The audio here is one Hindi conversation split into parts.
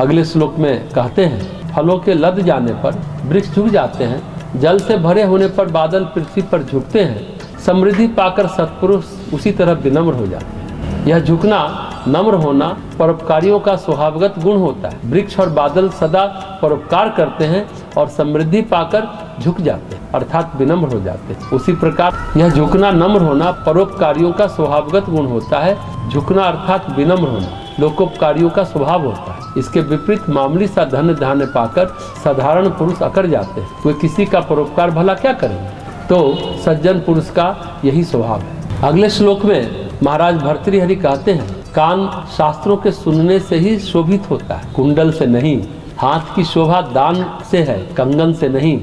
अगले श्लोक में कहते हैं, फलों के लद जाने पर वृक्ष झुक जाते हैं, जल से भरे होने पर बादल पृथ्वी पर झुकते हैं, समृद्धि पाकर सत्पुरुष उसी तरह विनम्र हो जाते हैं। यह झुकना, नम्र होना परोपकारियों का स्वभावगत गुण होता है। वृक्ष और बादल सदा परोपकार करते हैं और समृद्धि पाकर झुक जाते हैं, अर्थात विनम्र हो जाते हैं। उसी प्रकार यह झुकना, नम्र होना परोपकारियों का स्वभावगत गुण होता है। झुकना अर्थात विनम्र होना लोकोपकारियों का स्वभाव होता है। इसके विपरीत मामूली सा धन धान्य पाकर साधारण पुरुष अकड़ जाते हैं। वे किसी का परोपकार भला क्या करेंगे? तो सज्जन पुरुष का यही स्वभाव है। अगले श्लोक में महाराज भर्तृहरि कहते हैं, कान शास्त्रों के सुनने से ही शोभित होता है, कुंडल से नहीं। हाथ की शोभा दान से है, कंगन से नहीं।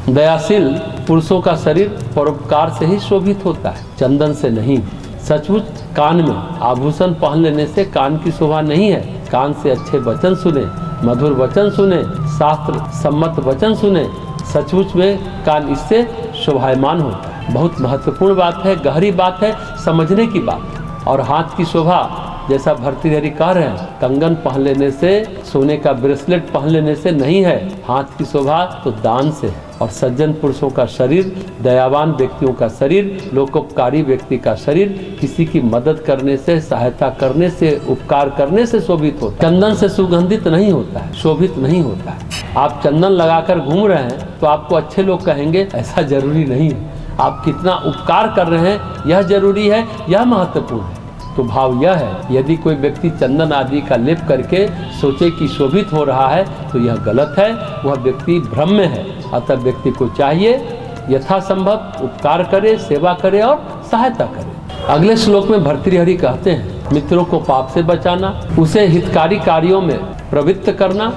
दयाशील पुरुषों का शरीर परोपकार से ही शोभित होता है, चंदन से नहीं। सचमुच कान में आभूषण पहन लेने से कान की शोभा नहीं है। कान से अच्छे वचन सुने, मधुर वचन सुने, शास्त्र सम्मत वचन सुने, सचमुच में कान इससे शोभायमान होता है। बहुत महत्वपूर्ण बात है, गहरी बात है, समझने की बात। और हाथ की शोभा, जैसा भर्तृहरि कह रहे हैं, कंगन पहन लेने से, सोने का ब्रेसलेट पहन लेने से नहीं है। हाथ की शोभा तो दान से है। और सज्जन पुरुषों का शरीर, दयावान व्यक्तियों का शरीर, लोकोपकारी व्यक्ति का शरीर किसी की मदद करने से, सहायता करने से, उपकार करने से शोभित होता है। चंदन से सुगंधित नहीं होता है, शोभित नहीं होता है। आप चंदन लगाकर घूम रहे हैं तो आपको अच्छे लोग कहेंगे, ऐसा जरूरी नहीं है। आप कितना उपकार कर रहे हैं यह जरूरी है, यह महत्वपूर्ण है। तो भाव यह है, यदि कोई व्यक्ति चंदन आदि का लेप करके सोचे कि शोभित हो रहा है तो यह गलत है, वह व्यक्ति भ्रम में है। अतः व्यक्ति को चाहिए यथासंभव उपकार करे, सेवा करे और सहायता करे। अगले श्लोक में भर्तृहरि कहते हैं, मित्रों को पाप से बचाना, उसे हितकारी कार्यों में प्रवृत्त करना,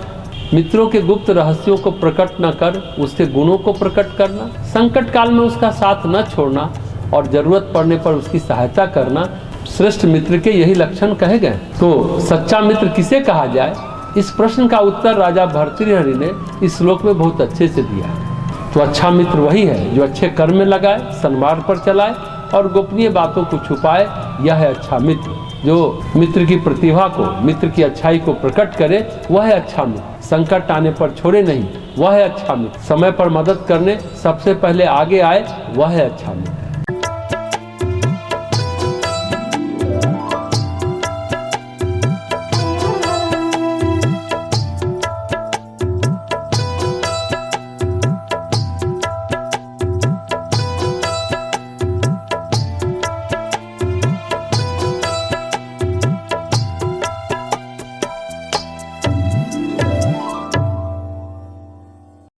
मित्रों के गुप्त रहस्यों को प्रकट न कर उसके गुणों को प्रकट करना, संकट काल में उसका साथ न छोड़ना और जरूरत पड़ने पर उसकी सहायता करना, श्रेष्ठ मित्र के यही लक्षण कहे गए। तो सच्चा मित्र किसे कहा जाए, इस प्रश्न का उत्तर राजा भर्तृहरि ने इस श्लोक में बहुत अच्छे से दिया है। तो अच्छा मित्र वही है जो अच्छे कर्म में लगाए, सन्मार्ग पर चलाए और गोपनीय बातों को छुपाए। यह है अच्छा मित्र। जो मित्र की प्रतिभा को, मित्र की अच्छाई को प्रकट करे, वह है अच्छा मित्र। संकट आने पर छोड़े नहीं, वह है अच्छा मित्र। समय पर मदद करने सबसे पहले आगे आए, वह है अच्छा मित्र।